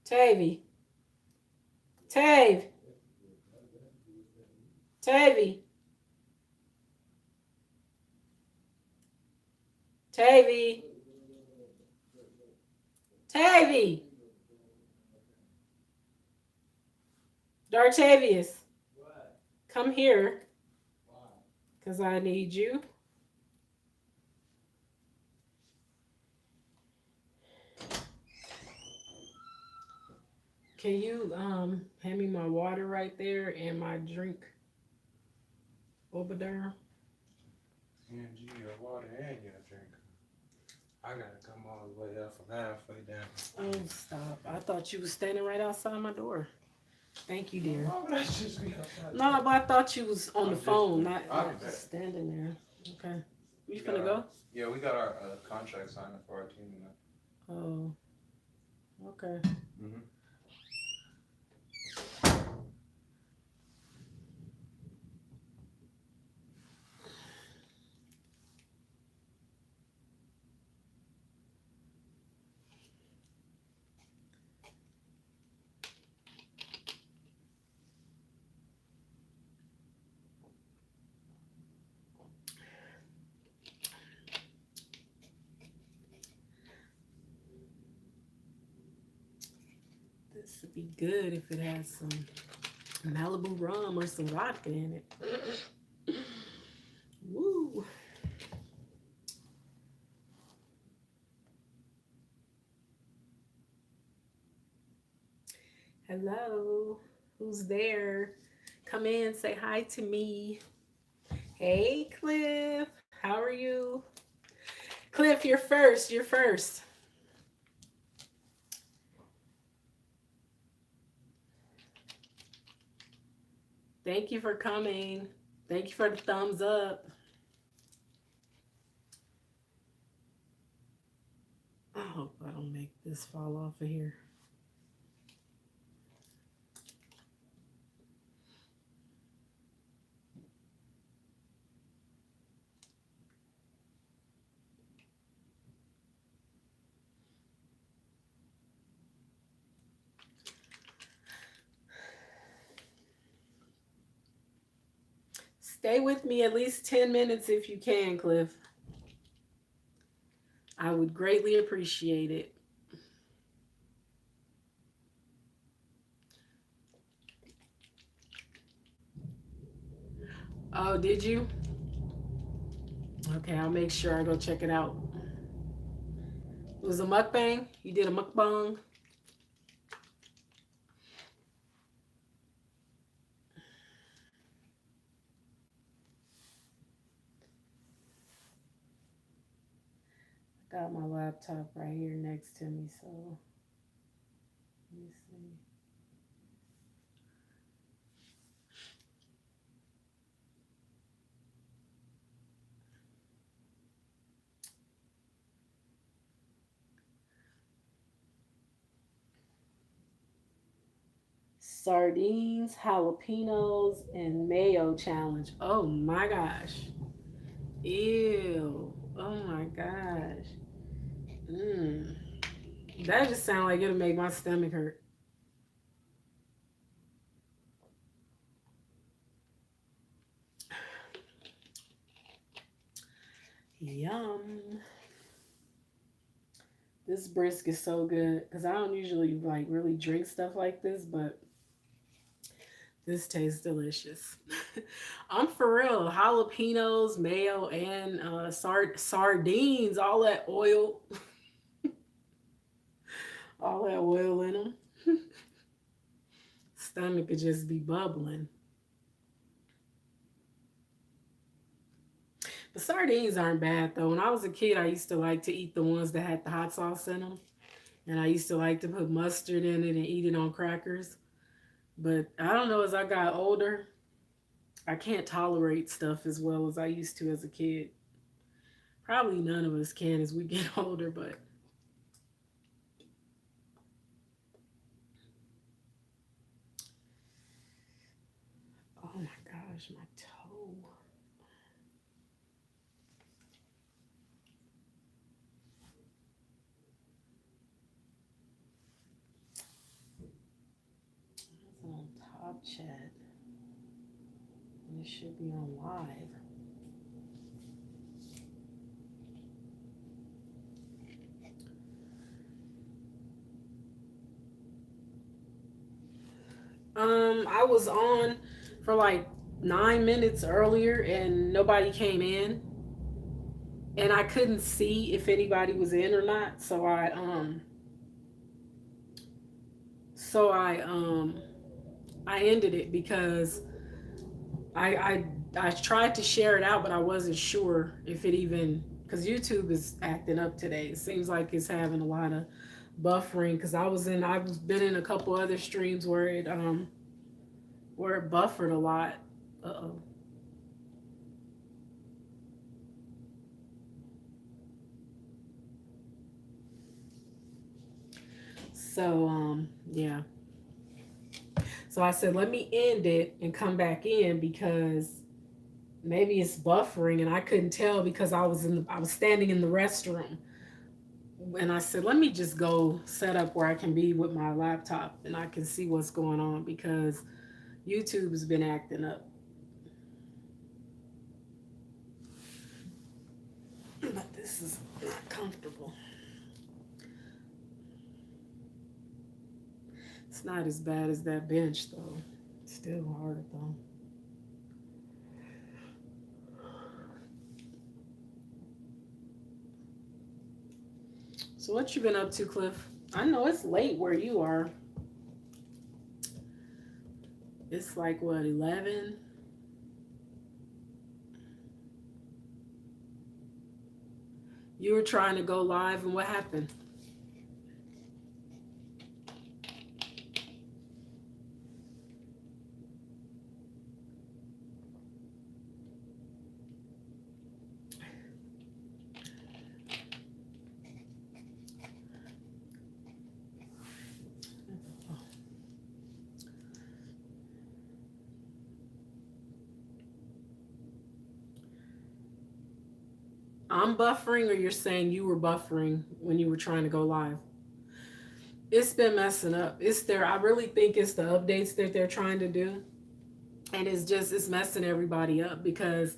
Tavy. Tave. Tavy. Tavy. Tavy. Dartavius. Come here. Because I need you. Can you hand me my water right there and my drink over there? And you your water and your drink. I gotta come all the way up from halfway down. Oh, stop. I thought you was standing right outside my door. Thank you, dear. Why would I just be outside the No, door? but I thought you was on the I'm just phone, playing. not, I'll be not back. just standing there. Okay. You We got finna our go? we got our contract signed up for our team tonight. Oh, okay. Mm-hmm. This would be good if it had some Malibu rum or some vodka in it. Woo. Hello. Who's there? Come in, say hi to me. Hey, Cliff. How are you? Cliff, you're first. You're first. Thank you for coming. Thank you for the thumbs up. I hope I don't make this fall off of here. Stay with me at least 10 minutes if you can, Cliff. I would greatly appreciate it. Oh, did you? Okay, I'll make sure I go check it out. It was a mukbang? You did a mukbang? Got my laptop right here next to me, so let me see. Sardines, jalapenos, and mayo challenge. Oh my gosh. Ew. Oh my gosh. Mmm. That just sounds like it'll make my stomach hurt. Yum. This brisk is so good because I don't usually like really drink stuff like this, but this tastes delicious. I'm for real. Jalapenos, mayo, and sardines. All that oil, all that oil in them. Stomach could just be bubbling. The sardines aren't bad though. When I was a kid, I used to like to eat the ones that had the hot sauce in them, and I used to like to put mustard in it and eat it on crackers. But I don't know, as I got older, I can't tolerate stuff as well as I used to as a kid. Probably none of us can as we get older, but oh my gosh, my toe. chat. And it should be on live. I was on for like 9 minutes earlier and nobody came in. And I couldn't see if anybody was in or not. So I ended it because I tried to share it out, but I wasn't sure if it even, because YouTube is acting up today. It seems like it's having a lot of buffering because I've been in a couple other streams where it buffered a lot. Uh-oh. Yeah. So I said, let me end it and come back in because maybe it's buffering and I couldn't tell because I was standing in the restroom. And I said, let me just go set up where I can be with my laptop and I can see what's going on because YouTube has been acting up. But this is not comfortable. It's not as bad as that bench though. It's still hard though. So what you been up to, Cliff? I know it's late where you are. It's like what, 11? You were trying to go live and what happened? I'm buffering or you're saying you were buffering when you were trying to go live? It's been messing up. I really think it's the updates that they're trying to do. And it's messing everybody up because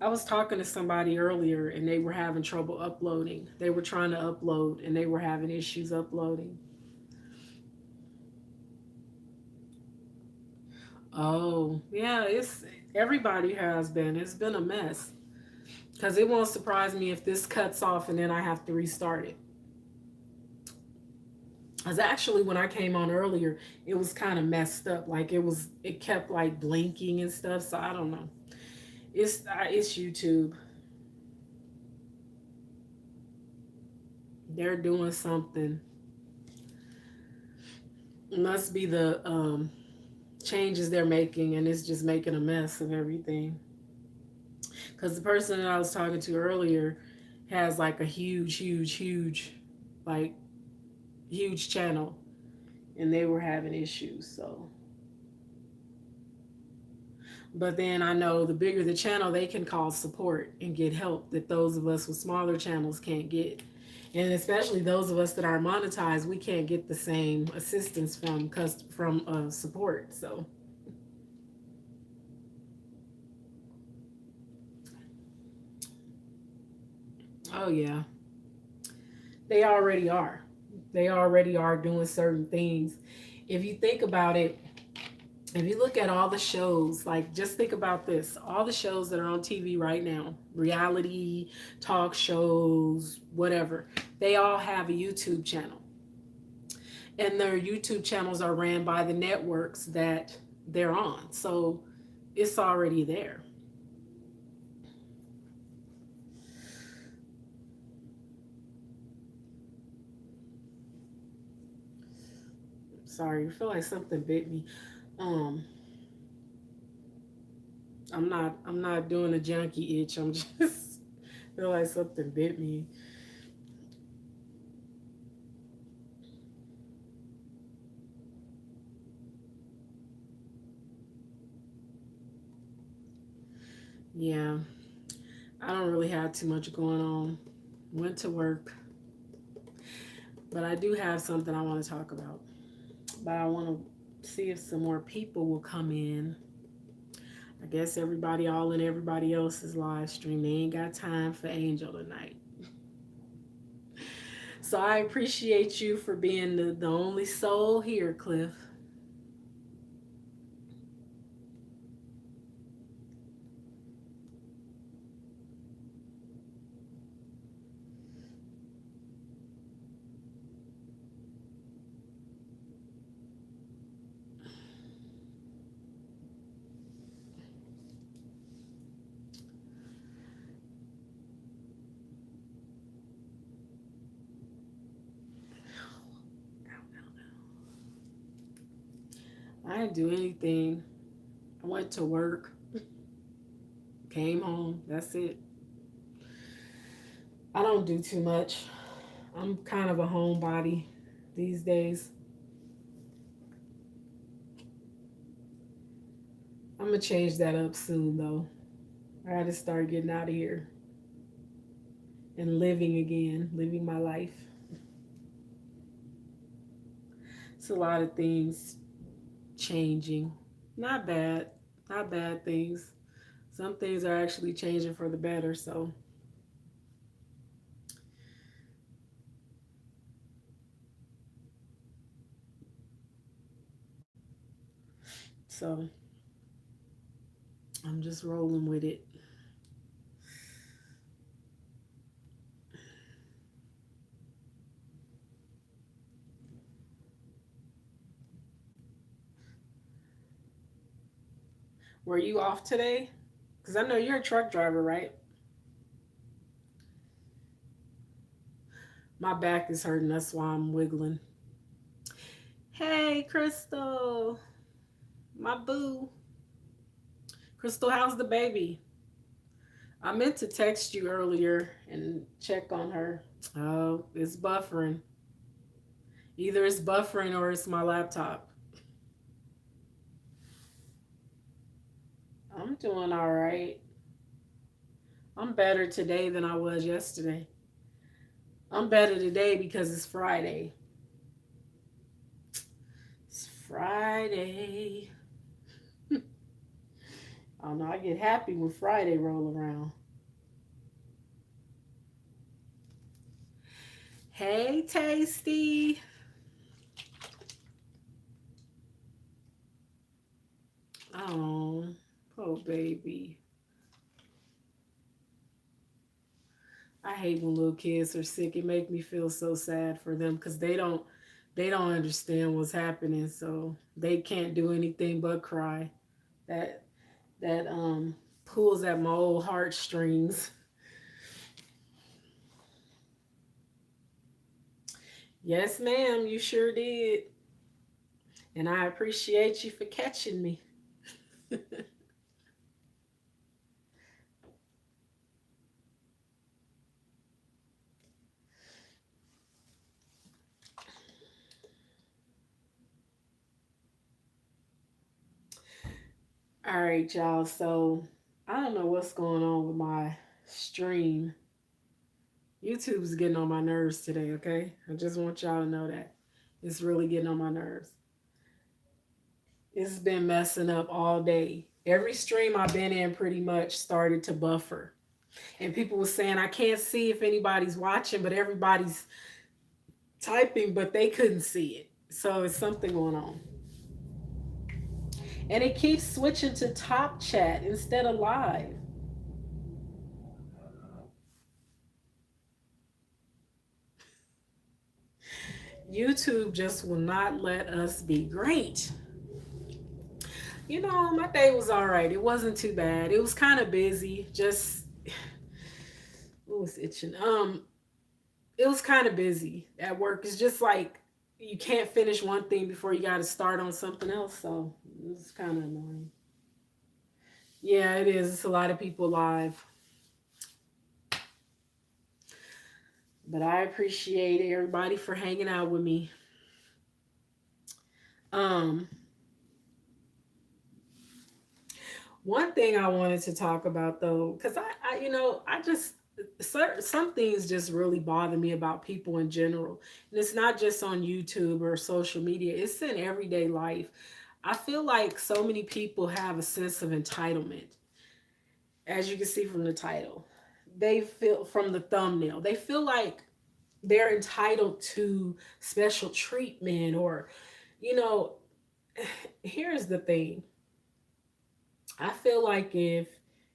I was talking to somebody earlier and they were having trouble uploading. They were trying to upload and they were having issues uploading. Oh, yeah, everybody has been. It's been a mess. Because it won't surprise me if this cuts off and then I have to restart it. Because actually, when I came on earlier, it was kind of messed up. Like it kept like blinking and stuff. So I don't know. It's YouTube. They're doing something. It must be the changes they're making, and it's just making a mess of everything. Because the person that I was talking to earlier has like a huge, like huge channel, and they were having issues. So, but then I know the bigger the channel, they can call support and get help that those of us with smaller channels can't get. And especially those of us that are monetized, we can't get the same assistance from support. So, oh yeah, they already are. They already are doing certain things. If you think about it, if you look at all the shows, like just think about this, all the shows that are on TV right now, reality, talk shows, whatever, they all have a YouTube channel. And their YouTube channels are ran by the networks that they're on. So it's already there. Sorry, I feel like something bit me. Um, I'm not doing a junkie itch. I'm just feel like something bit me. Yeah, I don't really have too much going on. Went to work, but I do have something I want to talk about. But I want to See if some more people will come in. I guess everybody all in everybody else's live stream. They ain't got time for Angel tonight. So I appreciate you for being the only soul here, Cliff. I didn't do anything. I went to work, came home. That's it. I don't do too much. I'm kind of a homebody these days. I'm gonna change that up soon though. I gotta start getting out of here and living again, living my life. It's a lot of things changing. Not bad, not bad things. Some things are actually changing for the better. So I'm just rolling with it. Were you off today? Because I know you're a truck driver, right? My back is hurting. That's why I'm wiggling. Hey, Crystal. My boo. Crystal, how's the baby? I meant to text you earlier and check on her. Oh, it's buffering. Either it's buffering or it's my laptop. I'm doing all right. I'm better today than I was yesterday. I'm better today because it's Friday. It's Friday. I don't know. I get happy when Friday roll around. Hey, Tasty. Oh, poor baby. I hate when little kids are sick. It make me feel so sad for them because they don't understand what's happening, so they can't do anything but cry. That that pulls at my old heartstrings. Yes, ma'am, you sure did. And I appreciate you for catching me. All right, y'all. So I don't know what's going on with my stream. YouTube's getting on my nerves today, okay? I just want y'all to know that. It's really getting on my nerves. It's been messing up all day. Every stream I've been in pretty much started to buffer. And people were saying, I can't see if anybody's watching, but everybody's typing, but they couldn't see it. So it's something going on. And it keeps switching to top chat instead of live. YouTube just will not let us be great. You know, my day was all right. It wasn't too bad. It was kind of busy. Just, oh, it's itching. It was kind of busy at work. It's just like you can't finish one thing before you got to start on something else. So it's kind of annoying. Yeah, it is. It's a lot of people live. But I appreciate everybody for hanging out with me. Um, One thing I wanted to talk about though, because I some things just really bother me about people in general. And it's not just on YouTube or social media, it's in everyday life. I feel like so many people have a sense of entitlement, as you can see from the title. They feel from the thumbnail, they feel like they're entitled to special treatment, or, you know, here's the thing. I feel like if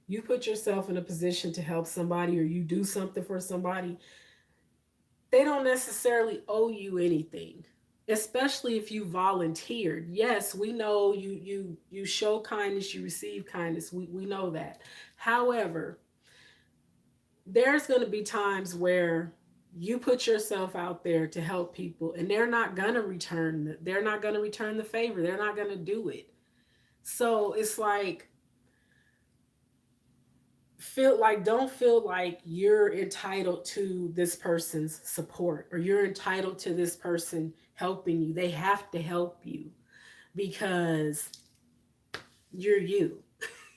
you put yourself in a position to help somebody or you do something for somebody, they don't necessarily owe you anything, especially if you volunteered. Yes, we know you show kindness, you receive kindness, we know that. However, there's going to be times where you put yourself out there to help people and they're not going to return the favor, they're not going to do it. So it's like, don't feel like you're entitled to this person's support or you're entitled to this person helping you. They have to help you because you're you.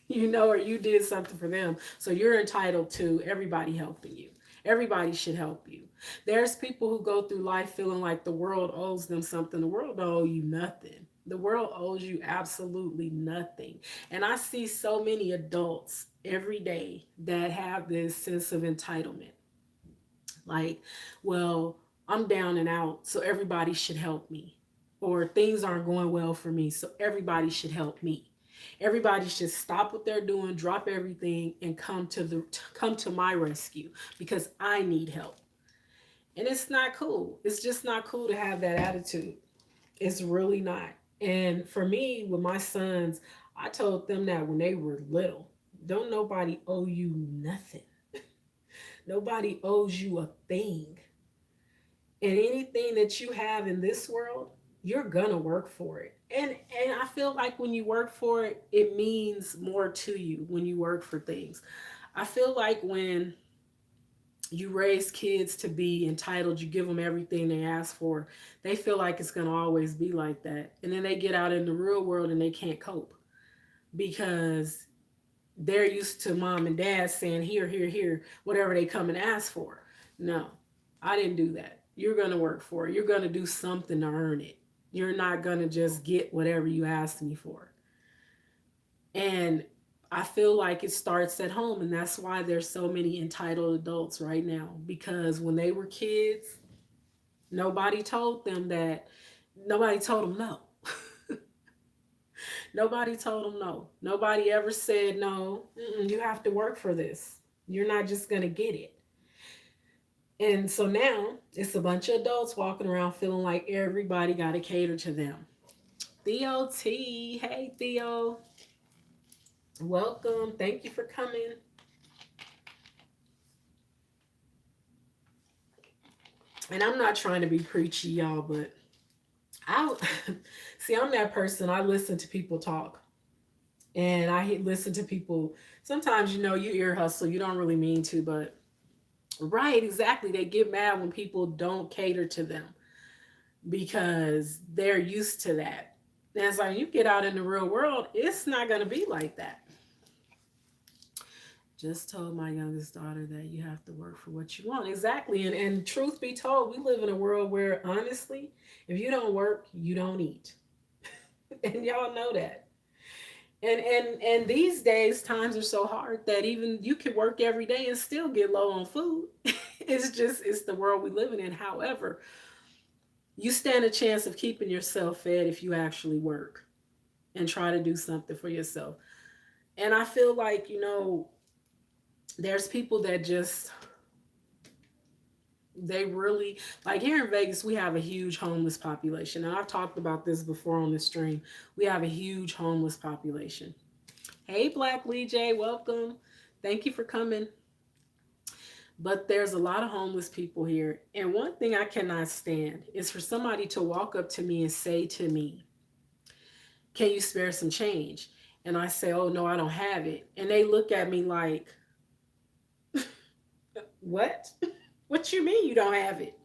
You know, or you did something for them, so you're entitled to everybody helping you. Everybody should help you. There's people who go through life feeling like the world owes them something. The world don't owe you nothing. The world owes you absolutely nothing. And I see so many adults every day that have this sense of entitlement. Like, well, I'm down and out, so everybody should help me. Or things aren't going well for me, so everybody should help me. Everybody should stop what they're doing, drop everything, and come to my rescue because I need help. And it's not cool. It's just not cool to have that attitude. It's really not. And for me, with my sons, I told them that when they were little. Don't nobody owe you nothing. Nobody owes you a thing. And anything that you have in this world, you're gonna work for it. And I feel like when you work for it, it means more to you when you work for things. I feel like when you raise kids to be entitled, you give them everything they ask for, they feel like it's going to always be like that. And then they get out in the real world and they can't cope because they're used to mom and dad saying, here, here, here, whatever they come and ask for. No, I didn't do that. You're going to work for it. You're going to do something to earn it. You're not going to just get whatever you asked me for. And I feel like it starts at home. And that's why there's so many entitled adults right now. Because when they were kids, nobody told them that, nobody told them no. Nobody told them no. Nobody ever said, no, you have to work for this. You're not just going to get it. And so now it's a bunch of adults walking around feeling like everybody got to cater to them. Theo T. Hey, Theo. Welcome. Thank you for coming. And I'm not trying to be preachy, y'all, but I see, I'm that person. I listen to people talk. And I listen to people. Sometimes, you ear hustle. You don't really mean to, but right, exactly. They get mad when people don't cater to them because they're used to that. And it's like, you get out in the real world, it's not going to be like that. Just told my youngest daughter that you have to work for what you want. Exactly. And truth be told, we live in a world where, honestly, if you don't work, you don't eat. And y'all know that. And these days, times are so hard that even you can work every day and still get low on food. It's the world we live in. However, you stand a chance of keeping yourself fed if you actually work and try to do something for yourself. And I feel like, there's people that just, they really, like here in Vegas, we have a huge homeless population. And I've talked about this before on the stream. We have a huge homeless population. Hey, Black Lee J, welcome. Thank you for coming. But there's a lot of homeless people here. And one thing I cannot stand is for somebody to walk up to me and say to me, can you spare some change? And I say, oh, no, I don't have it. And they look at me like, what? What you mean you don't have it?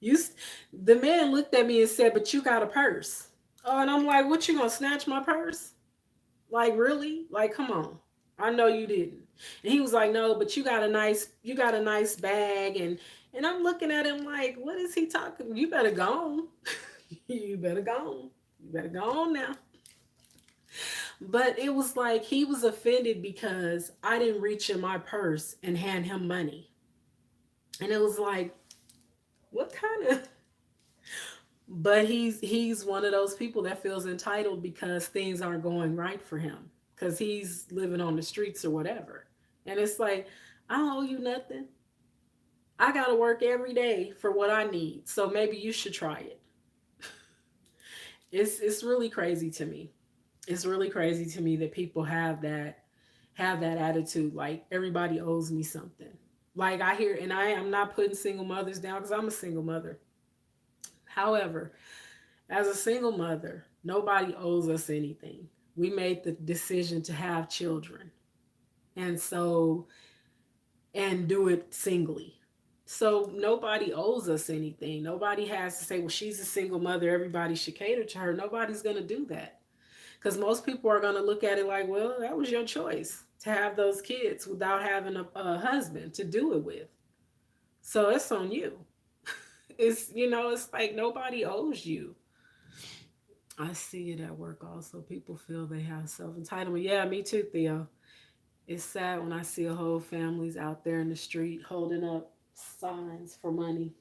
The man looked at me and said, but you got a purse. Oh, and I'm like, what, you gonna snatch my purse? Like, really? Like, come on. I know you didn't. And he was like, no, but you got a nice bag. And I'm looking at him like, what is he talking? You better go on. You better go on. You better go on now. But it was like he was offended because I didn't reach in my purse and hand him money. And it was like, what kind of, but he's one of those people that feels entitled because things aren't going right for him because he's living on the streets or whatever. And it's like, I don't owe you nothing. I got to work every day for what I need. So maybe you should try it. It's really crazy to me. It's really crazy to me that people have that attitude like everybody owes me something. Like I hear, and I'm not putting single mothers down because I'm a single mother. However, as a single mother, nobody owes us anything. We made the decision to have children. And so, and do it singly. So nobody owes us anything. Nobody has to say, well, she's a single mother. Everybody should cater to her. Nobody's going to do that. Because most people are going to look at it like, well, that was your choice to have those kids without having a husband to do it with. So it's on you. It's like nobody owes you. I see it at work also. People feel they have self entitlement. Yeah, me too, Theo. It's sad when I see a whole families out there in the street holding up signs for money.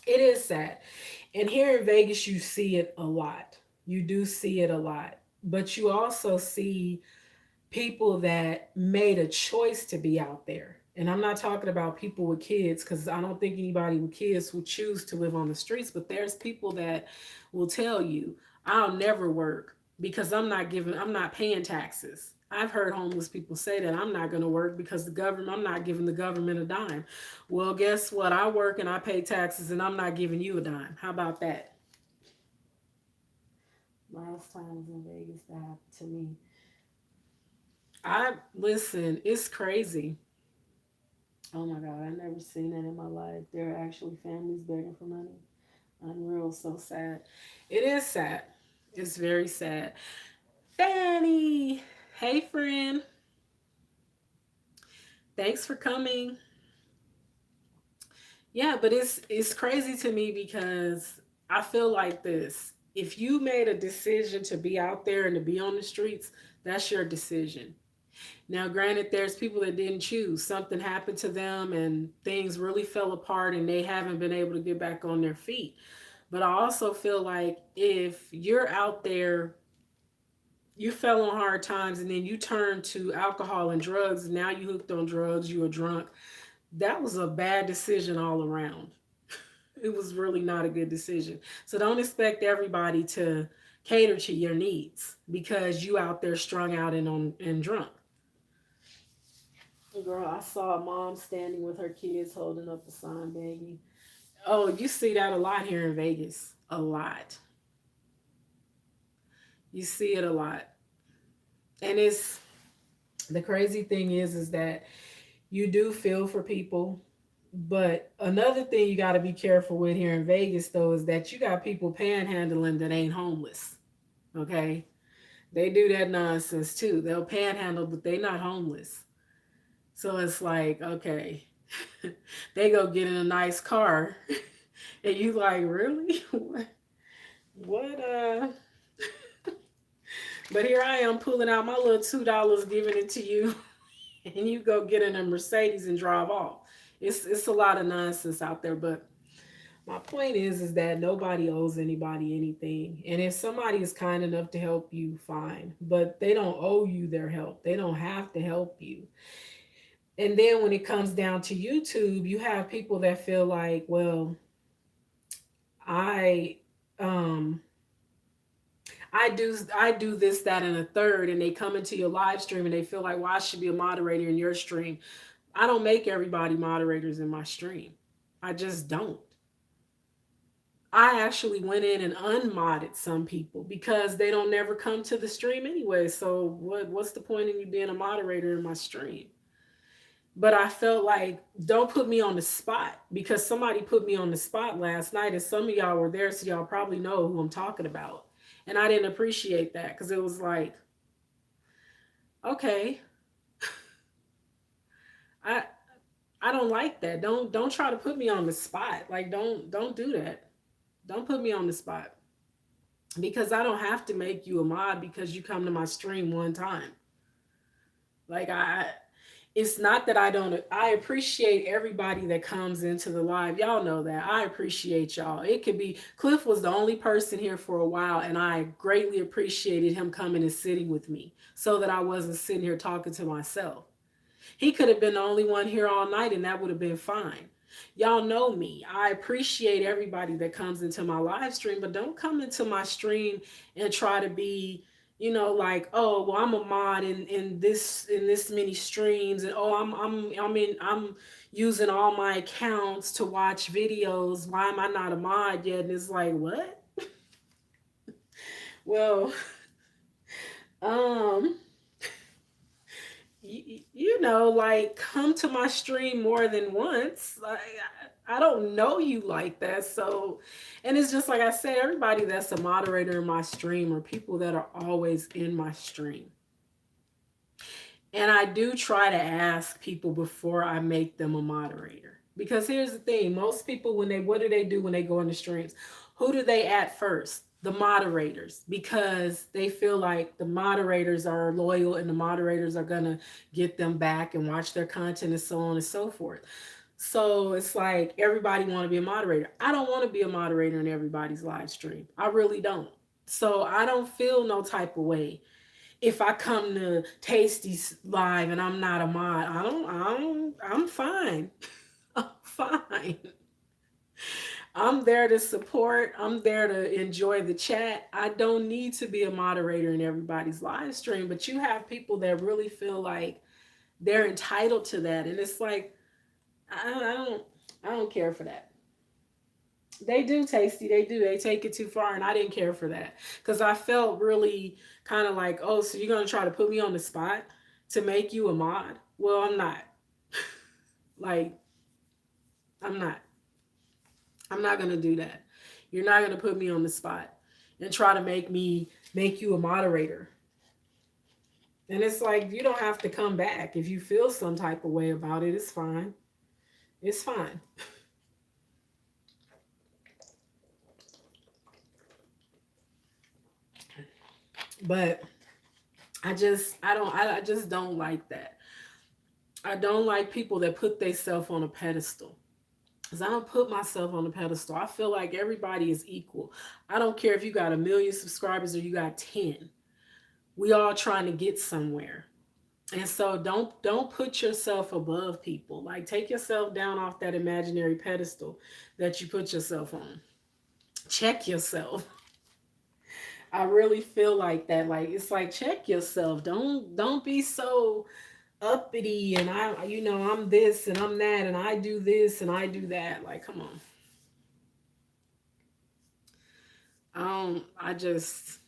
It is sad. And here in Vegas, you see it a lot. You do see it a lot. But you also see people that made a choice to be out there. And I'm not talking about people with kids because I don't think anybody with kids would choose to live on the streets, but there's people that will tell you, I'll never work because I'm not paying taxes. I've heard homeless people say that I'm not going to work because I'm not giving the government a dime. Well, guess what? I work and I pay taxes and I'm not giving you a dime. How about that? Last time I was in Vegas, that happened to me. I listen, it's crazy. Oh my God, I never seen that in my life. There are actually families begging for money. Unreal, so sad. It is sad. It's very sad. Fanny, hey friend, thanks for coming. Yeah, but it's crazy to me because I feel like this. If you made a decision to be out there and to be on the streets, that's your decision. Now, granted, there's people that didn't choose. Something happened to them and things really fell apart and they haven't been able to get back on their feet. But I also feel like if you're out there, you fell on hard times and then you turn to alcohol and drugs, and now you hooked on drugs, you were drunk. That was a bad decision all around. It was really not a good decision. So don't expect everybody to cater to your needs because you out there strung out and drunk. Girl, I saw a mom standing with her kids holding up a sign begging. Oh, you see that a lot here in Vegas. A lot. You see it a lot. And it's the crazy thing is that you do feel for people. But another thing you got to be careful with here in Vegas, though, is that you got people panhandling that ain't homeless. Okay? They do that nonsense too. They'll panhandle, but they not homeless. So it's like, okay, they go get in a nice car, and you like, really? What? But here I am pulling out my little $2, giving it to you, and you go get in a Mercedes and drive off. It's a lot of nonsense out there, but my point is that nobody owes anybody anything. And if somebody is kind enough to help you, fine. But they don't owe you their help. They don't have to help you. And then when it comes down to YouTube, you have people that feel like, well, I um I do this, that, and a third, and they come into your live stream and they feel like, well, I should be a moderator in your stream. I don't make everybody moderators in my stream. I just don't. I actually went in and unmodded some people because they don't never come to the stream anyway. So what's the point in you being a moderator in my stream? But I felt like don't put me on the spot because somebody put me on the spot last night and some of y'all were there, so y'all probably know who I'm talking about. And I didn't appreciate that because it was like, okay, I I don't like that. Don't try to put me on the spot. Like don't do that. Don't put me on the spot because I don't have to make you a mod because you come to my stream one time. Like it's not that I appreciate everybody that comes into the live. Y'all know that. I appreciate y'all. It could be Cliff was the only person here for a while and I greatly appreciated him coming and sitting with me so that I wasn't sitting here talking to myself. He could have been the only one here all night and that would have been fine. Y'all know me. I appreciate everybody that comes into my live stream, but don't come into my stream and try to be, like, oh, well, I'm a mod in this many streams, and oh, I'm using all my accounts to watch videos. Why am I not a mod yet? And it's like, what? Well, um, like come to my stream more than once. Like I don't know you like that. So, and it's just like I said, everybody that's a moderator in my stream are people that are always in my stream. And I do try to ask people before I make them a moderator. Because here's the thing, most people what do they do when they go into streams? Who do they add first? The moderators, because they feel like the moderators are loyal and the moderators are going to get them back and watch their content and so on and so forth. So it's like everybody want to be a moderator. I don't want to be a moderator in everybody's live stream. I really don't. So I don't feel no type of way if I come to Tasty's live and I'm not a mod. I'm fine. I'm fine. I'm there to support. I'm there to enjoy the chat. I don't need to be a moderator in everybody's live stream, but you have people that really feel like they're entitled to that. And it's like, I don't care for that. They do, Tasty. They do. They take it too far, and I didn't care for that because I felt really kind of like, oh, so you're gonna try to put me on the spot to make you a mod? Well, I'm not. Like, I'm not. I'm not gonna do that. You're not gonna put me on the spot and try to make you a moderator. And it's like you don't have to come back if you feel some type of way about it. It's fine. It's fine. But I just don't like that. I don't like people that put themselves on a pedestal. Because I don't put myself on a pedestal. I feel like everybody is equal. I don't care if you got 1 million subscribers or you got 10. We all trying to get somewhere. And so don't put yourself above people. Like take yourself down off that imaginary pedestal that you put yourself on. Check yourself. I really feel like that. Like it's like check yourself. Don't be so uppity and I'm this and I'm that and I do this and I do that. Like come on. I just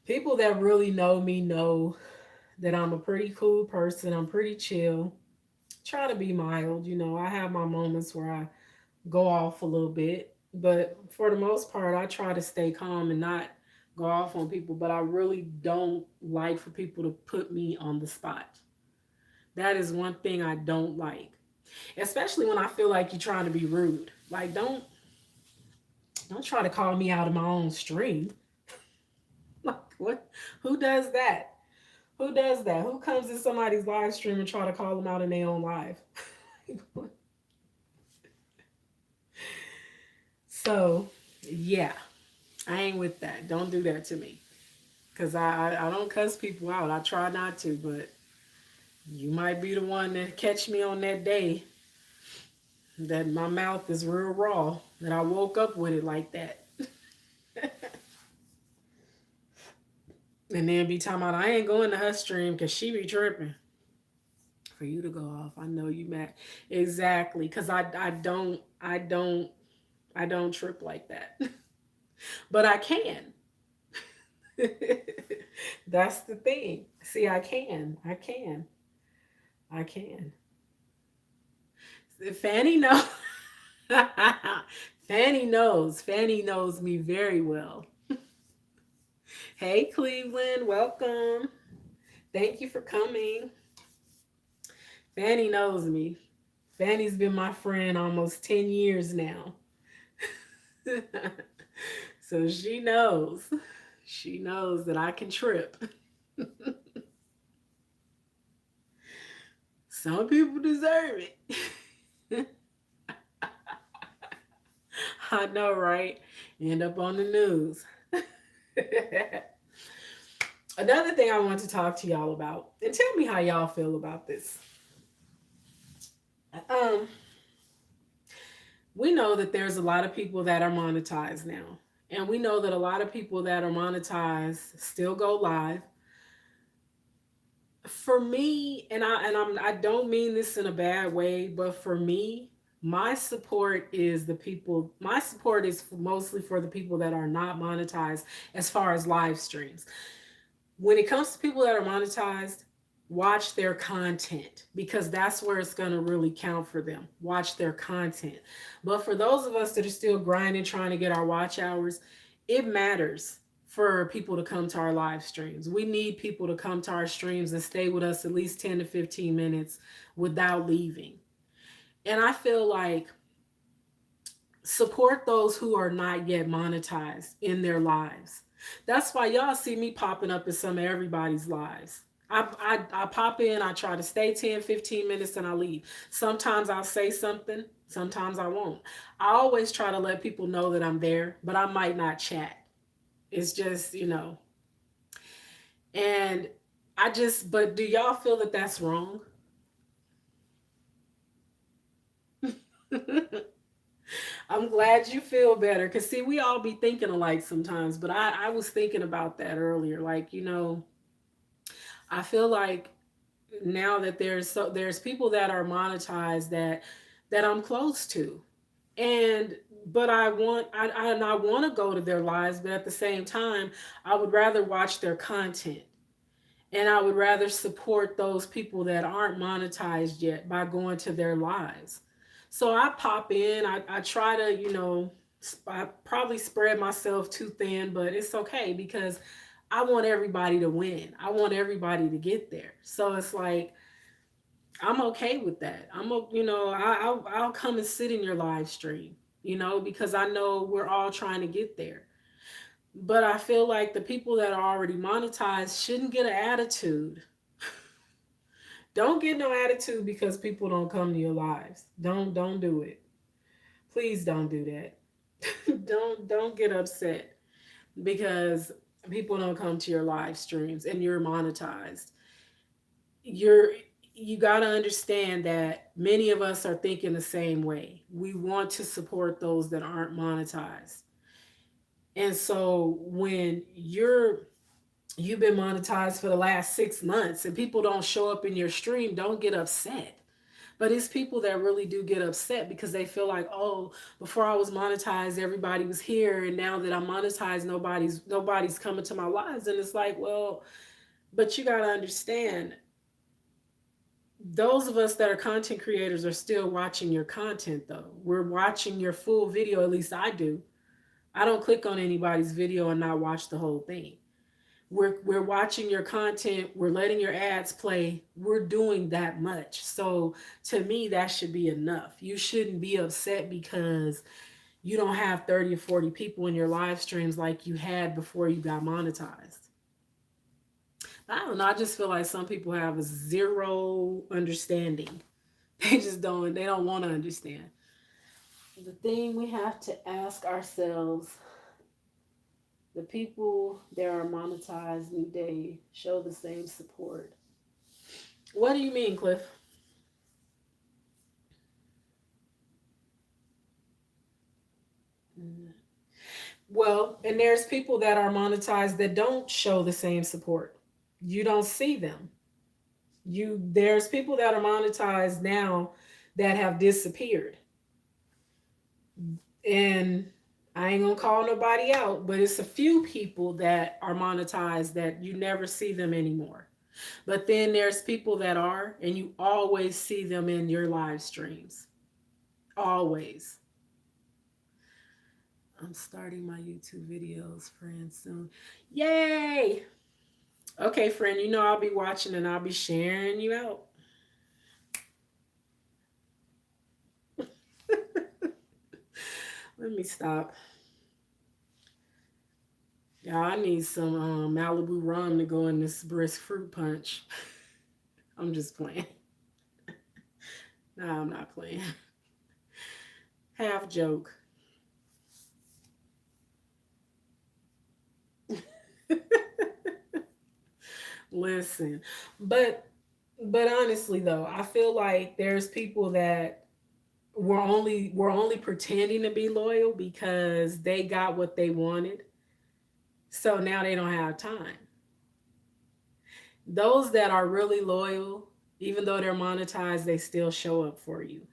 people that really know me know that I'm a pretty cool person. I'm pretty chill. Try to be mild. I have my moments where I go off a little bit, but for the most part, I try to stay calm and not go off on people. But I really don't like for people to put me on the spot. That is one thing I don't like, especially when I feel like you're trying to be rude. Like don't try to call me out of my own stream. Like what? Who does that? Who does that? Who comes in somebody's live stream and try to call them out in their own live? So, yeah, I ain't with that. Don't do that to me. Because I don't cuss people out. I try not to, but you might be the one that catch me on that day that my mouth is real raw, that I woke up with it like that. And then be talking about, I ain't going to her stream because she be tripping. For you to go off, I know you mad. Exactly, because I don't trip like that. But I can. That's the thing. See, I can. I can. I can. Fanny knows. Fanny knows. Fanny knows me very well. Hey, Cleveland. Welcome. Thank you for coming. Fanny knows me. Fanny's been my friend almost 10 years now. So she knows. She knows that I can trip. Some people deserve it. I know, right? End up on the news. Another thing I want to talk to y'all about, and tell me how y'all feel about this. Um, we know that there's a lot of people that are monetized now. And we know that a lot of people that are monetized still go live. For me, I don't mean this in a bad way, but for me, my support is the people, my support is mostly for the people that are not monetized as far as live streams. When it comes to people that are monetized, watch their content because that's where it's going to really count for them. Watch their content. But for those of us that are still grinding, trying to get our watch hours, it matters for people to come to our live streams. We need people to come to our streams and stay with us at least 10 to 15 minutes without leaving. And I feel like support those who are not yet monetized in their lives. That's why y'all see me popping up in some of everybody's lives. I pop in, I try to stay 10, 15 minutes and I leave. Sometimes I'll say something, sometimes I won't. I always try to let people know that I'm there, but I might not chat. It's just, and but do y'all feel that that's wrong? I'm glad you feel better. Cause see, we all be thinking alike sometimes, but I was thinking about that earlier. Like, I feel like now that there's people that are monetized that I'm close to. And but I want to go to their lives, but at the same time, I would rather watch their content. And I would rather support those people that aren't monetized yet by going to their lives. So I pop in, I try to, I probably spread myself too thin, but it's okay because I want everybody to win. I want everybody to get there. So it's like, I'm okay with that. I'll come and sit in your live stream, because I know we're all trying to get there. But I feel like the people that are already monetized shouldn't get an attitude. Don't get no attitude because people don't come to your lives. Don't do it. Please don't do that. Don't get upset because people don't come to your live streams and you're monetized. You're you got to understand that many of us are thinking the same way. We want to support those that aren't monetized. And so when you've been monetized for the last 6 months and people don't show up in your stream, don't get upset. But it's people that really do get upset because they feel like, oh, before I was monetized, everybody was here, and now that I'm monetized, nobody's coming to my lives. And it's like, well, but you gotta understand, those of us that are content creators are still watching your content though. We're watching your full video, at least I do. I don't click on anybody's video and not watch the whole thing. We're watching your content, we're letting your ads play, we're doing that much. So to me, that should be enough. You shouldn't be upset because you don't have 30 or 40 people in your live streams like you had before you got monetized. I don't know, I just feel like some people have a zero understanding. They don't want to understand. The thing we have to ask ourselves, the people that are monetized, do they show the same support? What do you mean, Cliff? Well, and there's people that are monetized that don't show the same support. You don't see them. There's people that are monetized now that have disappeared. And I ain't gonna call nobody out, but it's a few people that are monetized that you never see them anymore. But then there's people that are, and you always see them in your live streams. Always. I'm starting my YouTube videos, friend, soon. Yay! Okay, friend, I'll be watching and I'll be sharing you out. Let me stop. Yeah, I need some Malibu rum to go in this brisk fruit punch. I'm just playing. No, I'm not playing. Half joke. Listen, but honestly though, I feel like there's people that were only pretending to be loyal because they got what they wanted. So now they don't have time. Those that are really loyal, even though they're monetized, they still show up for you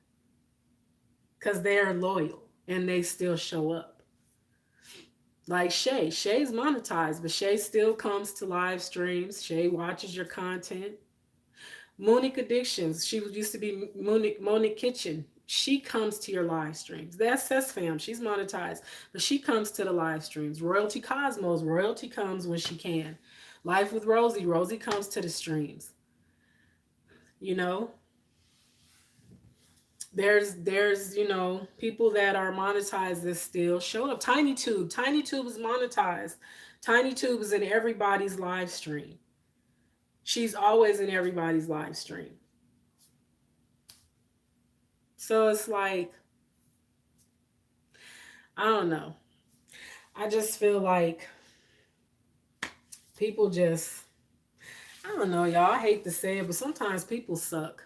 because they're loyal and they still show up. Like Shay. Shay's monetized, but Shay still comes to live streams. Shay watches your content. Monique Addictions. She used to be Monique Kitchen. She comes to your live streams. That's Sess Fam. She's monetized, but she comes to the live streams. Royalty Cosmos. Royalty comes when she can. Life with Rosie. Rosie comes to the streams. You know, there's people that are monetized that still show up. TinyTube is monetized. TinyTube is in everybody's live stream. She's always in everybody's live stream. So it's like, I don't know. I just feel like people just, I don't know, y'all. I hate to say it, but sometimes people suck.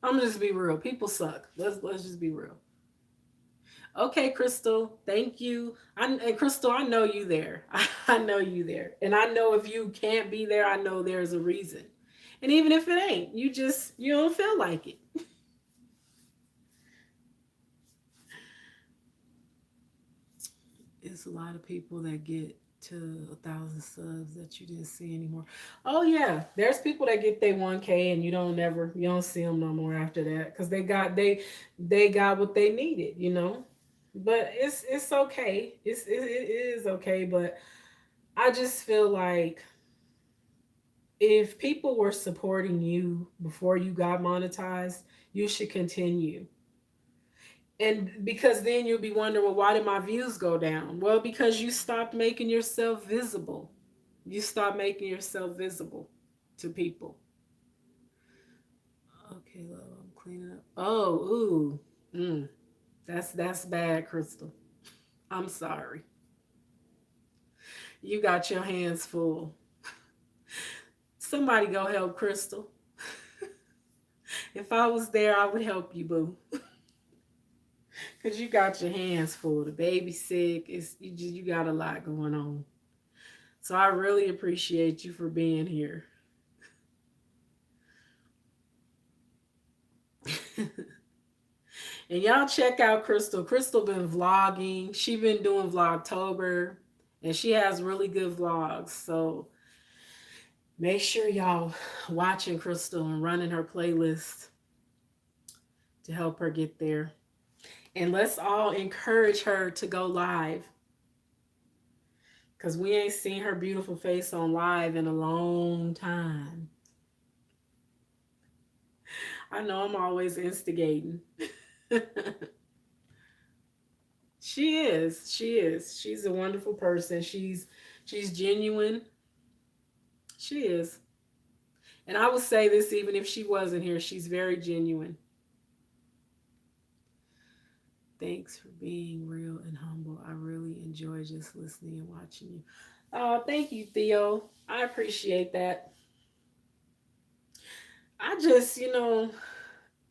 I'm gonna just be real. People suck. Let's just be real. Okay, Crystal, thank you. And Crystal, I know you there. I know you there. And I know if you can't be there, I know there's a reason. And even if it ain't, you don't feel like it. It's a lot of people that get to 1,000 subs that you didn't see anymore. Oh yeah, there's people that get their 1K and you don't see them no more after that because they got what they needed. But it's okay. It is okay. But I just feel like if people were supporting you before you got monetized, you should continue. And because then you'll be wondering, well, why did my views go down? Well, because you stopped making yourself visible. You stopped making yourself visible to people. Okay, love, I'm cleaning up. Oh, ooh. Mm, that's bad, Crystal. I'm sorry. You got your hands full. Somebody go help Crystal. If I was there, I would help you, boo. Because you got your hands full. The baby's sick. You got a lot going on. So I really appreciate you for being here. And y'all check out Crystal. Crystal been vlogging. She been doing Vlogtober. And she has really good vlogs. So make sure y'all watching Crystal and running her playlist to help her get there. And let's all encourage her to go live. Because we ain't seen her beautiful face on live in a long time. I know I'm always instigating. She is. She is. She's a wonderful person. She's genuine. She is. And I would say this even if she wasn't here. She's very genuine. Thanks for being real and humble. I really enjoy just listening and watching you. Oh, thank you, Theo. I appreciate that. I just, I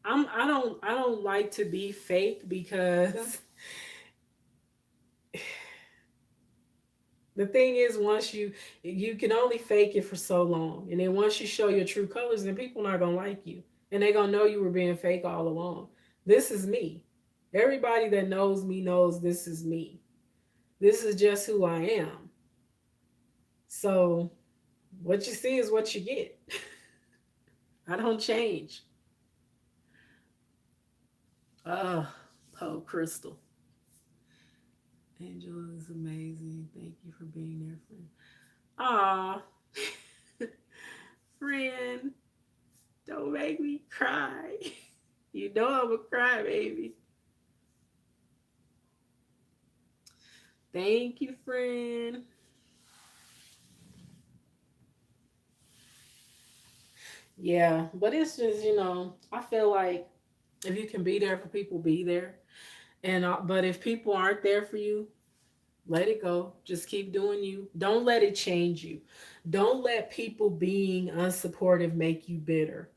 don't like to be fake because the thing is once you can only fake it for so long. And then once you show your true colors, then people not gonna like you. And they're gonna know you were being fake all along. This is me. Everybody that knows me knows this is me. This is just who I am. So what you see is what you get. I don't change. Oh, Crystal. Angel is amazing. Thank you for being there, friend. Aw, friend, don't make me cry. You know I'm a cry, baby. Thank you, friend. Yeah, but it's just, I feel like if you can be there for people, be there. And but if people aren't there for you, let it go. Just keep doing you. Don't let it change you. Don't let people being unsupportive make you bitter.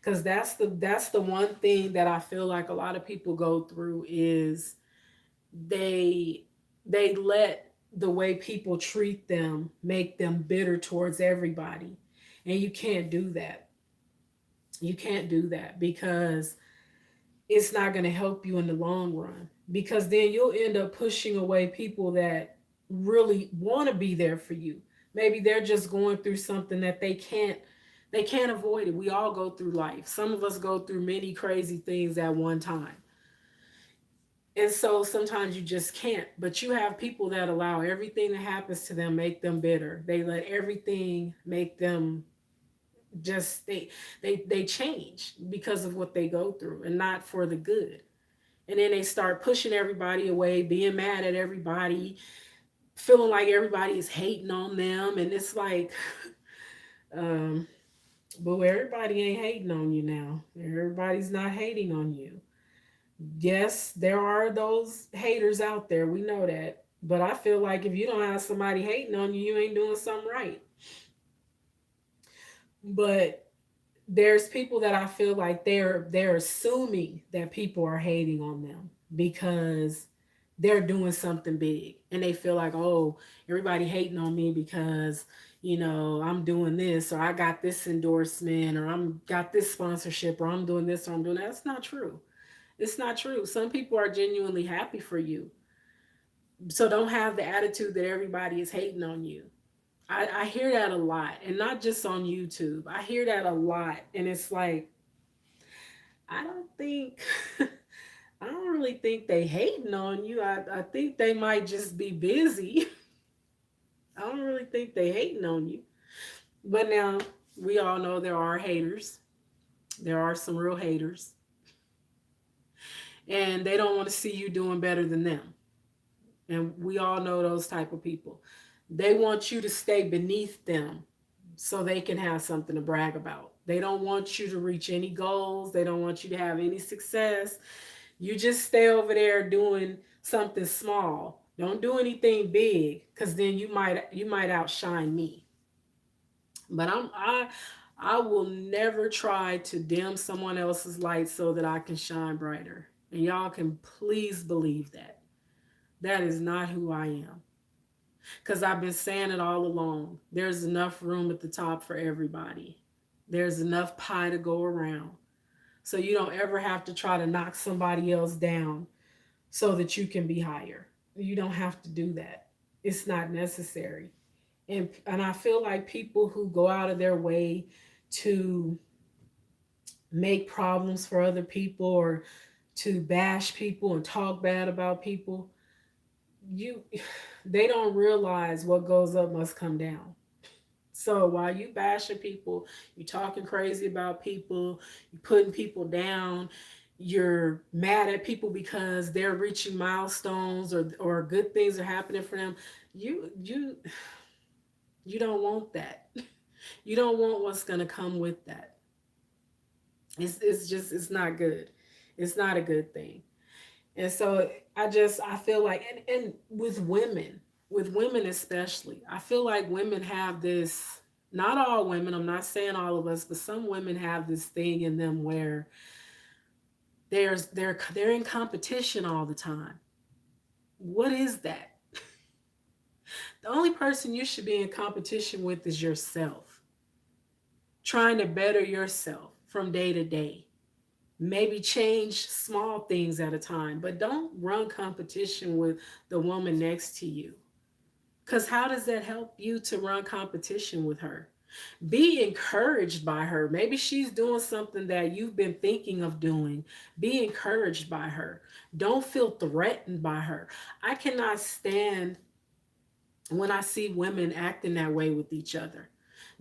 Cuz that's the one thing that I feel like a lot of people go through is they they let the way people treat them make them bitter towards everybody. And you can't do that. You can't do that because it's not going to help you in the long run, because then you'll end up pushing away people that really want to be there for you. Maybe they're just going through something that they can't avoid it. We all go through life. Some of us go through many crazy things at one time. And so sometimes you just can't. But you have people that allow everything that happens to them make them bitter. They let everything make them just they change because of what they go through and not for the good. And then they start pushing everybody away, being mad at everybody, feeling like everybody is hating on them. And it's like, um, but everybody ain't hating on you now. Everybody's not hating on you. Yes, there are those haters out there. We know that. But I feel like if you don't have somebody hating on you, you ain't doing something right. But there's people that I feel like they're assuming that people are hating on them because they're doing something big, and they feel like, oh, everybody hating on me because I'm doing this, or I got this endorsement, or I'm got this sponsorship, or I'm doing this, or I'm doing that. That's not true. It's not true. Some people are genuinely happy for you. So don't have the attitude that everybody is hating on you. I hear that a lot, and not just on YouTube. I hear that a lot, and it's like, I don't think, I don't really think they hating on you. I think they might just be busy. I don't really think they hating on you. But now we all know there are haters. There are some real haters, and they don't want to see you doing better than them. And we all know those type of people. They want you to stay beneath them so they can have something to brag about. They don't want you to reach any goals. They don't want you to have any success. You just stay over there doing something small. Don't do anything big, because then you might outshine me. But I will never try to dim someone else's light so that I can shine brighter. And y'all can please believe that. That is not who I am. Because I've been saying it all along. There's enough room at the top for everybody. There's enough pie to go around. So you don't ever have to try to knock somebody else down so that you can be higher. You don't have to do that. It's not necessary. And I feel like people who go out of their way to make problems for other people, or to bash people and talk bad about people, you they don't realize what goes up must come down. So while you bashing people, you talking crazy about people, you putting people down, you're mad at people because they're reaching milestones, or good things are happening for them. You you you don't want that. You don't want what's going to come with that. It's not good. It's not a good thing. And so I feel like, and with women especially, I feel like women have this, not all women, I'm not saying all of us, but some women have this thing in them where they're in competition all the time. What is that? The only person you should be in competition with is yourself. Trying to better yourself from day to day. Maybe change small things at a time, but don't run competition with the woman next to you. Because how does that help you to run competition with her? Be encouraged by her. Maybe she's doing something that you've been thinking of doing. Be encouraged by her. Don't feel threatened by her. I cannot stand when I see women acting that way with each other,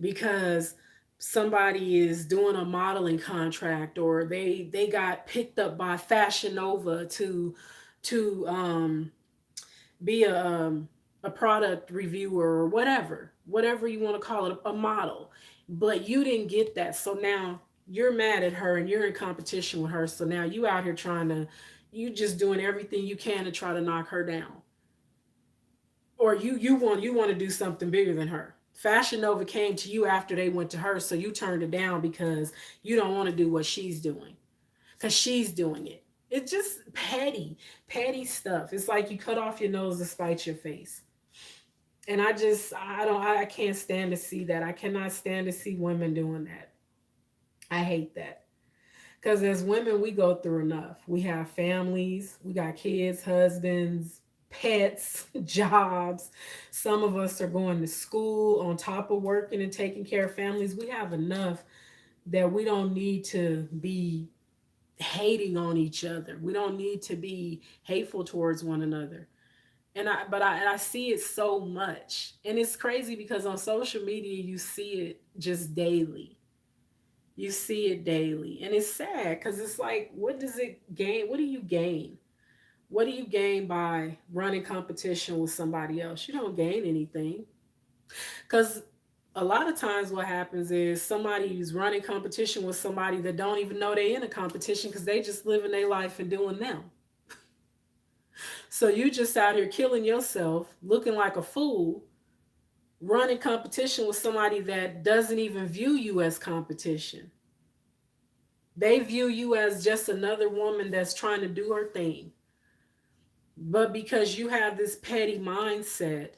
because somebody is doing a modeling contract, or they got picked up by Fashion Nova to be a product reviewer or whatever you want to call it, a model. But you didn't get that. So now you're mad at her and you're in competition with her. So now you out here trying to, you just doing everything you can to try to knock her down. Or you want to do something bigger than her. Fashion Nova came to you after they went to her, so you turned it down because you don't want to do what she's doing because she's doing it. It's just petty stuff. It's like you cut off your nose to spite your face. And I can't stand to see that. I cannot stand to see women doing that. I hate that. Because as women, we go through enough. We have families, we got kids, husbands, pets, jobs. Some of us are going to school on top of working and taking care of families. We have enough that we don't need to be hating on each other. We don't need to be hateful towards one another. And I see it so much. And it's crazy because on social media you see it just daily. You see it daily. And it's sad because it's like, what does it gain? What do you gain? What do you gain by running competition with somebody else? You don't gain anything. Because a lot of times what happens is somebody's running competition with somebody that don't even know they in a competition because they just living their life and doing them. So you just out here killing yourself, looking like a fool, running competition with somebody that doesn't even view you as competition. They view you as just another woman that's trying to do her thing. But because you have this petty mindset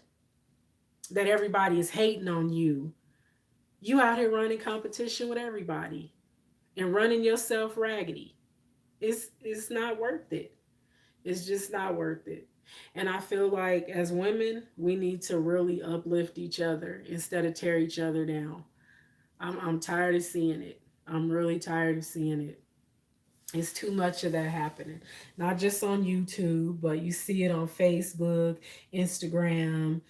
that everybody is hating on you, you out here running competition with everybody and running yourself raggedy. It's not worth it. It's just not worth it. And I feel like as women, we need to really uplift each other instead of tear each other down. I'm tired of seeing it. I'm really tired of seeing it. It's too much of that happening. Not just on YouTube, but you see it on Facebook, Instagram,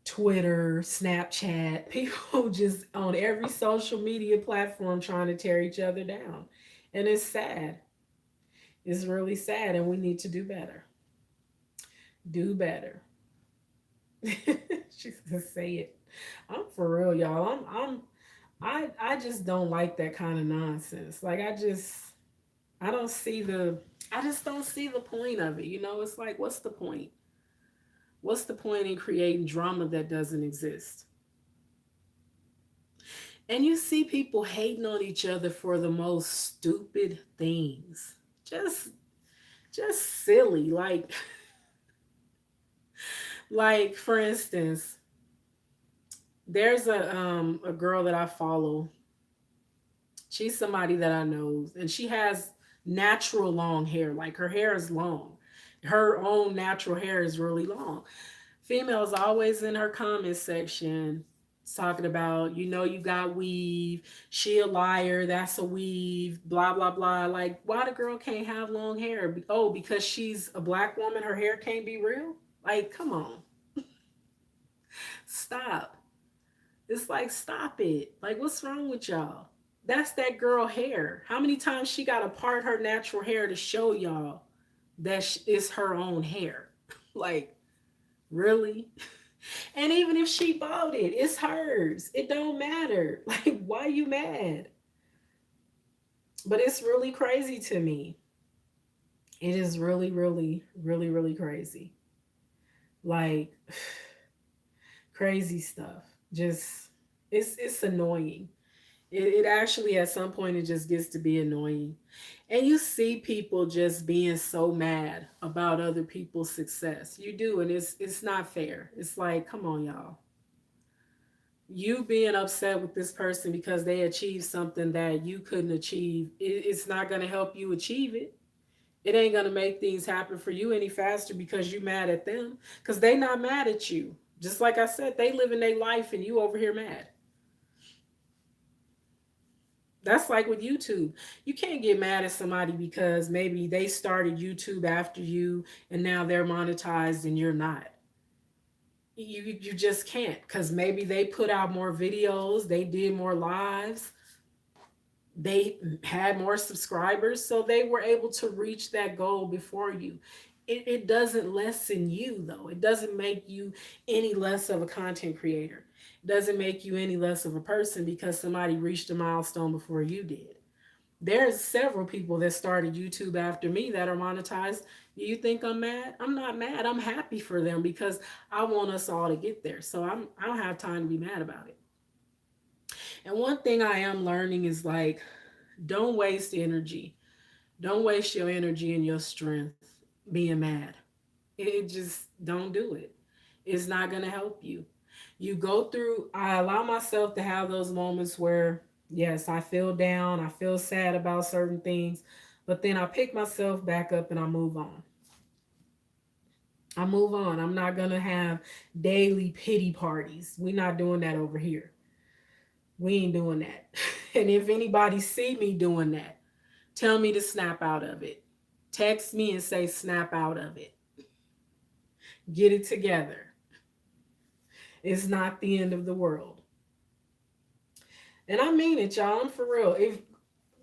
Twitter, Snapchat. People just on every social media platform trying to tear each other down. And it's sad. It's really sad, and we need to do better. Do better. She's gonna say it. I'm for real, y'all. I just don't like that kind of nonsense. Like I don't see the I just don't see the point of it. It's like, what's the point? What's the point in creating drama that doesn't exist? And you see people hating on each other for the most stupid things. Just just silly. Like for instance, there's a girl that I follow. She's somebody that I know, and she has natural long hair. Like her hair is long. Her own natural hair is really long. Females always in her comment section talking about, you got weave, she a liar, that's a weave, blah blah blah. Like, why the girl can't have long hair? Oh, because she's a black woman, her hair can't be real? Like, come on. Stop. It's like, stop it. Like, what's wrong with y'all? That's that girl hair. How many times she got to part her natural hair to show y'all that it's her own hair? Like, really? And even if she bought it, it's hers. It don't matter. Like, why you mad? But it's really crazy to me. It is really, really, really, really crazy. Like, crazy stuff. Just, it's annoying. It actually, at some point, it just gets to be annoying. And you see people just being so mad about other people's success. You do, and it's not fair. It's like, come on, y'all. You being upset with this person because they achieved something that you couldn't achieve, it's not going to help you achieve it. It ain't going to make things happen for you any faster because you mad at them. Because they not mad at you. Just like I said, they living their life and you over here mad. That's like with YouTube. You can't get mad at somebody because maybe they started YouTube after you and now they're monetized and you're not. You just can't, because maybe they put out more videos, they did more lives, they had more subscribers, so they were able to reach that goal before you. It doesn't lessen you, though. It doesn't make you any less of a content creator. It doesn't make you any less of a person because somebody reached a milestone before you did. There's several people that started YouTube after me that are monetized. Do you think I'm mad? I'm not mad. I'm happy for them because I want us all to get there. So I don't have time to be mad about it. And one thing I am learning is like, don't waste energy. Don't waste your energy and your strength being mad. It just don't do it. It's not going to help you. You go through, I allow myself to have those moments where, yes, I feel down, I feel sad about certain things, but then I pick myself back up and I move on. I move on. I'm not going to have daily pity parties. We're not doing that over here. We ain't doing that. And if anybody see me doing that, tell me to snap out of it. Text me and say snap out of it. Get it together. It's not the end of the world. And I mean it, y'all. I'm for real. If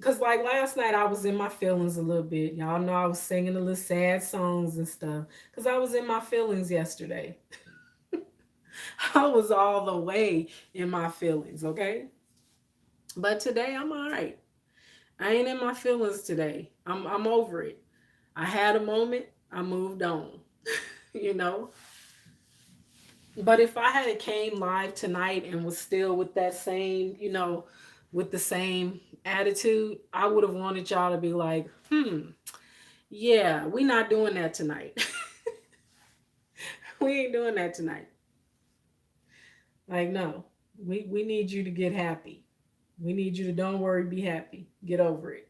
Cause like last night I was in my feelings a little bit. Y'all know I was singing a little sad songs and stuff. Cause I was in my feelings yesterday. I was all the way in my feelings, okay? But today I'm all right. I ain't in my feelings today. I'm over it. I had a moment, I moved on. you know? But if I had came live tonight and was still with that same, with the same attitude, I would have wanted y'all to be like, yeah, we not doing that tonight. We ain't doing that tonight. Like, no. We need you to get happy. We need you to don't worry, be happy. Get over it.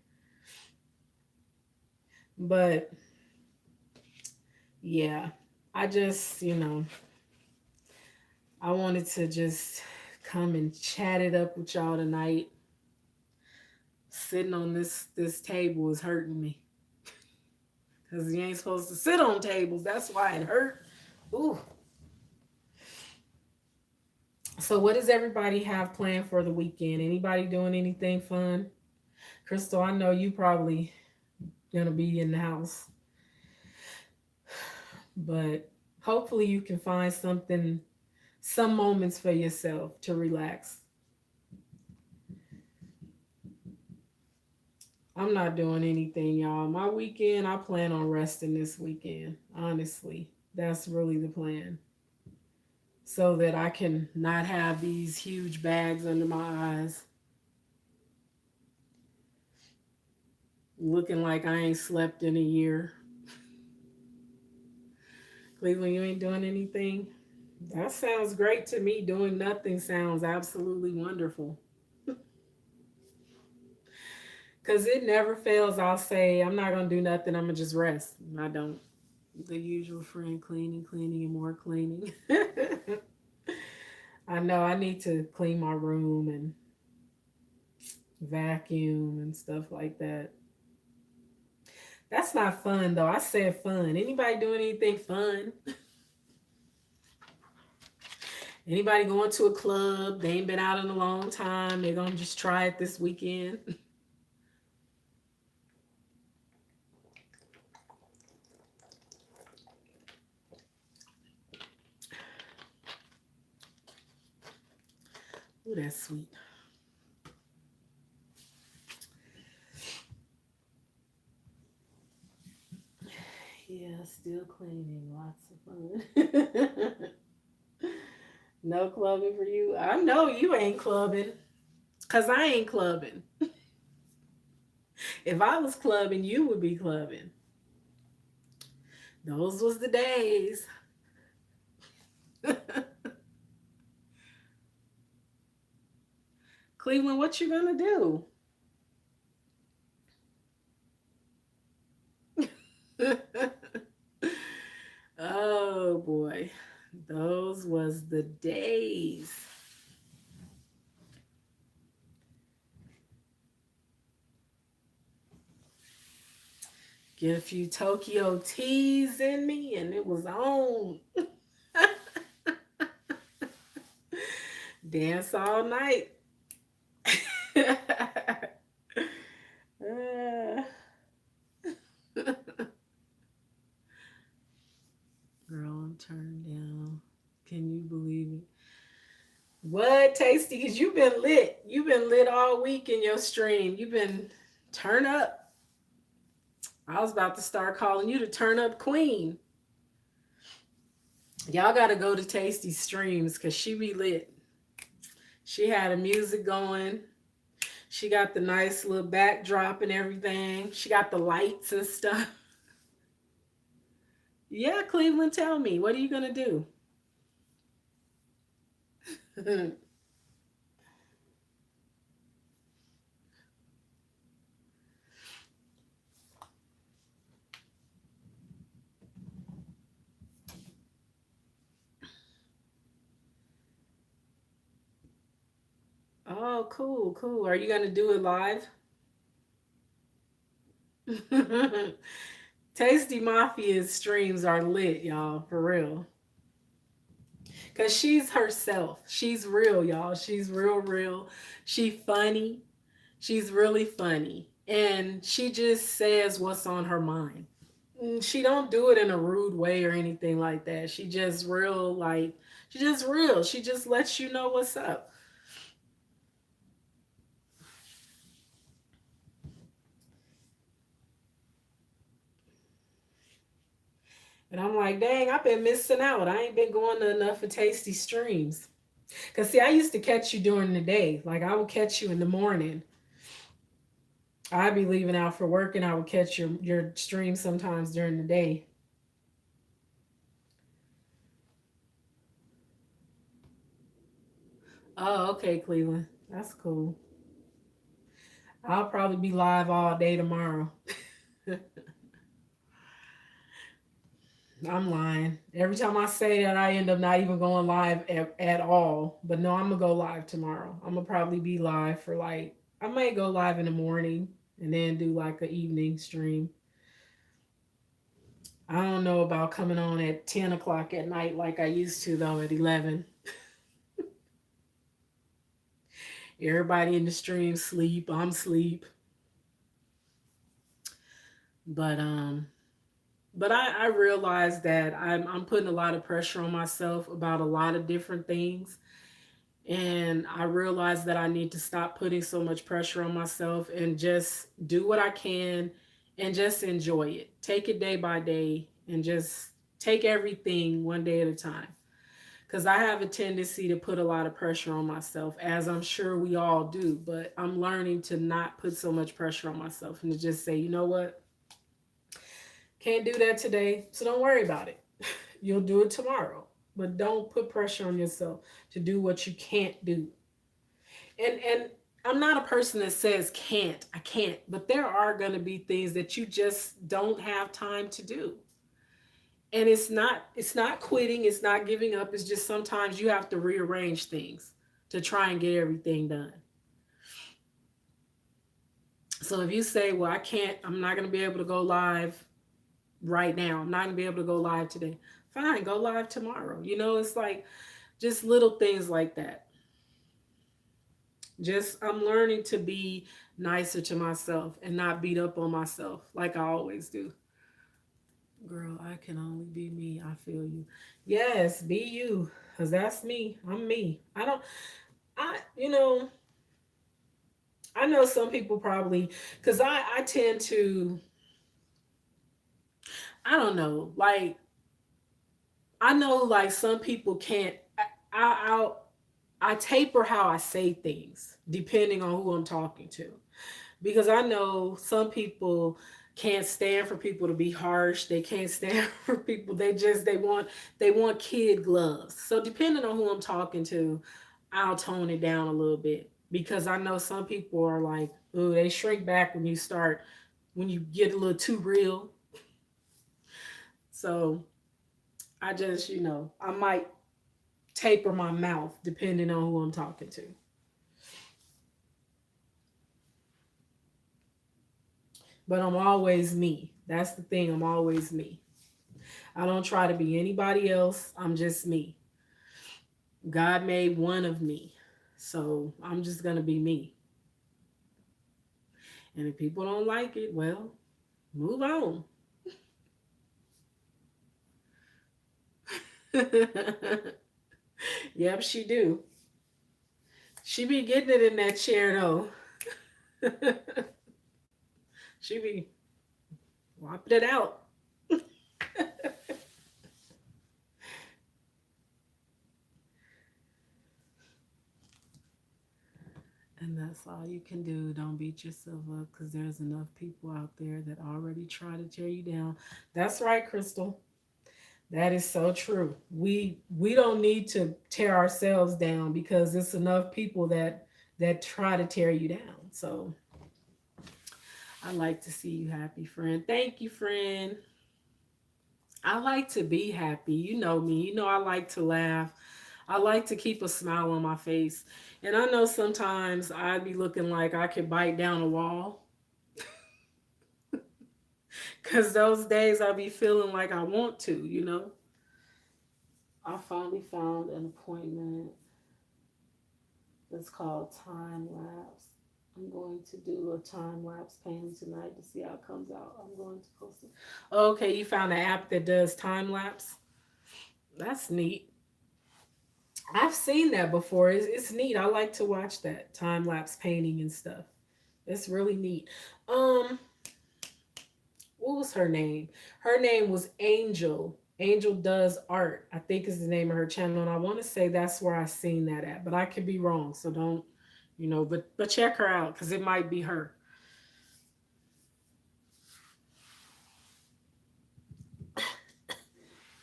But yeah, I just, I wanted to just come and chat it up with y'all tonight. Sitting on this table is hurting me. Cause you ain't supposed to sit on tables. That's why it hurt. Ooh. So what does everybody have planned for the weekend? Anybody doing anything fun? Crystal, I know you probably gonna be in the house. But hopefully you can find some moments for yourself to relax. I'm not doing anything, y'all. My weekend, I plan on resting this weekend. Honestly, that's really the plan. So that I can not have these huge bags under my eyes, looking like I ain't slept in a year. Cleveland, you ain't doing anything? That sounds great to me. Doing nothing sounds absolutely wonderful. Because it never fails. I'll say, I'm not going to do nothing. I'm going to just rest. I don't. The usual friend cleaning, cleaning, and more cleaning. I know I need to clean my room and vacuum and stuff like that. That's not fun, though. I said fun. Anybody doing anything fun? Anybody going to a club? They ain't been out in a long time. They're going to just try it this weekend. Ooh, that's sweet. Yeah, still cleaning. Lots of fun. No clubbing for you. I know you ain't clubbing. Cause I ain't clubbing. If I was clubbing, you would be clubbing. Those was the days. Cleveland, what you gonna do? Oh boy. Those was the days. Get a few Tokyo teas in me and it was on. Dance all night. Uh, believe me. What, Tasty? Because you've been lit. You've been lit all week in your stream. You've been turn up. I was about to start calling you the turn up queen. Y'all got to go to Tasty streams because she be lit. She had the music going. She got the nice little backdrop and everything. She got the lights and stuff. Yeah, Cleveland, tell me, what are you going to do? Oh, cool, cool. Are you going to do it live? Tasty Mafia's streams are lit, y'all, for real. Because she's herself. She's real, y'all. She's real. She funny. She's really funny. And she just says what's on her mind. She don't do it in a rude way or anything like that. She just real, like, she just real. She just lets you know what's up. And I'm like, dang, I've been missing out. I ain't been going to enough of Tasty streams. Because, see, I used to catch you during the day. Like, I would catch you in the morning. I'd be leaving out for work, and I would catch your stream sometimes during the day. Oh, okay, Cleveland. That's cool. I'll probably be live all day tomorrow. I'm lying. Every time I say that, I end up not even going live at all. But no, I'm going to go live tomorrow. I'm going to probably be live for like, I might go live in the morning and then do like an evening stream. I don't know about coming on at 10 o'clock at night like I used to, though, at 11. Everybody in the stream sleep. I'm sleep. But I realized that I'm putting a lot of pressure on myself about a lot of different things. And I realized that I need to stop putting so much pressure on myself and just do what I can and just enjoy it. Take it day by day and just take everything one day at a time. Because I have a tendency to put a lot of pressure on myself, as I'm sure we all do. But I'm learning to not put so much pressure on myself and to just say, you know what? Can't do that today, so don't worry about it. You'll do it tomorrow. But don't put pressure on yourself to do what you can't do. And I'm not a person that says can't, I can't, but there are going to be things that you just don't have time to do. And it's not quitting, it's not giving up, it's just sometimes you have to rearrange things to try and get everything done. So if you say, well, I can't, I'm not going to be able to go live right now. I'm not going to be able to go live today. Fine, go live tomorrow. It's like just little things like that. Just I'm learning to be nicer to myself and not beat up on myself like I always do. Girl, I can only be me. I feel you. Yes, be you. Because that's me. I'm me. I, I know some people probably, because I tend to, I don't know, like, I know like some people can't, I taper how I say things depending on who I'm talking to. Because I know some people can't stand for people to be harsh. They can't stand for people. They want kid gloves. So depending on who I'm talking to, I'll tone it down a little bit because I know some people are like, ooh, they shrink back when you get a little too real. So I just, I might taper my mouth depending on who I'm talking to. But I'm always me. That's the thing. I'm always me. I don't try to be anybody else. I'm just me. God made one of me. So I'm just going to be me. And if people don't like it, well, move on. Yep, she do. She be getting it in that chair though. She be whopping it out. And that's all you can do. Don't beat yourself up because there's enough people out there that already try to tear you down. That's right, Crystal. That is so true. We don't need to tear ourselves down because it's enough people that try to tear you down. So I like to see you happy, friend. Thank you, friend. I like to be happy. You know me. You know I like to laugh. I like to keep a smile on my face. And I know sometimes I'd be looking like I could bite down a wall. Cause those days I be feeling like I want to. I finally found an appointment that's called Time Lapse. I'm going to do a time lapse painting tonight to see how it comes out. I'm going to post it. Okay, you found an app that does time lapse. That's neat. I've seen that before. It's neat. I like to watch that time lapse painting and stuff. It's really neat. Um, what was her name? Her name was Angel. Angel Does Art, I think is the name of her channel, and I want to say that's where I seen that at, but I could be wrong. So don't. But check her out because it might be her.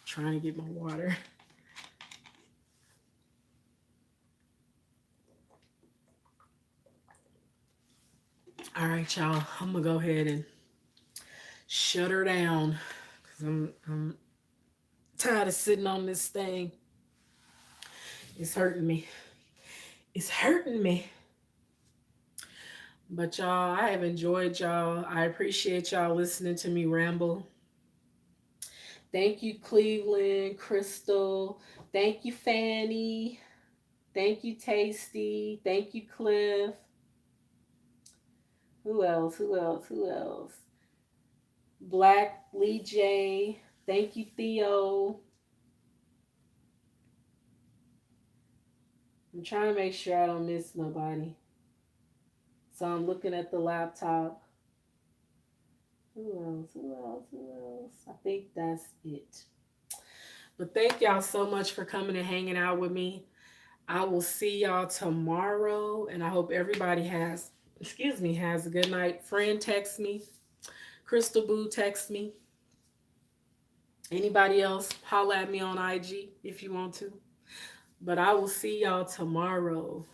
Trying to get my water. All right, y'all. I'm gonna go ahead and shut her down because I'm tired of sitting on this thing. It's hurting me. It's hurting me. But y'all, I have enjoyed y'all. I appreciate y'all listening to me ramble. Thank you, Cleveland, Crystal. Thank you, Fanny. Thank you, Tasty. Thank you, Cliff. Who else? Who else? Who else? Black Lee J. Thank you, Theo. I'm trying to make sure I don't miss nobody. So I'm looking at the laptop. Who else? Who else? Who else? I think that's it. But thank y'all so much for coming and hanging out with me. I will see y'all tomorrow, and I hope everybody has a good night. Friend, text me. Crystal Boo, text me. Anybody else, holla at me on IG if you want to. But I will see y'all tomorrow.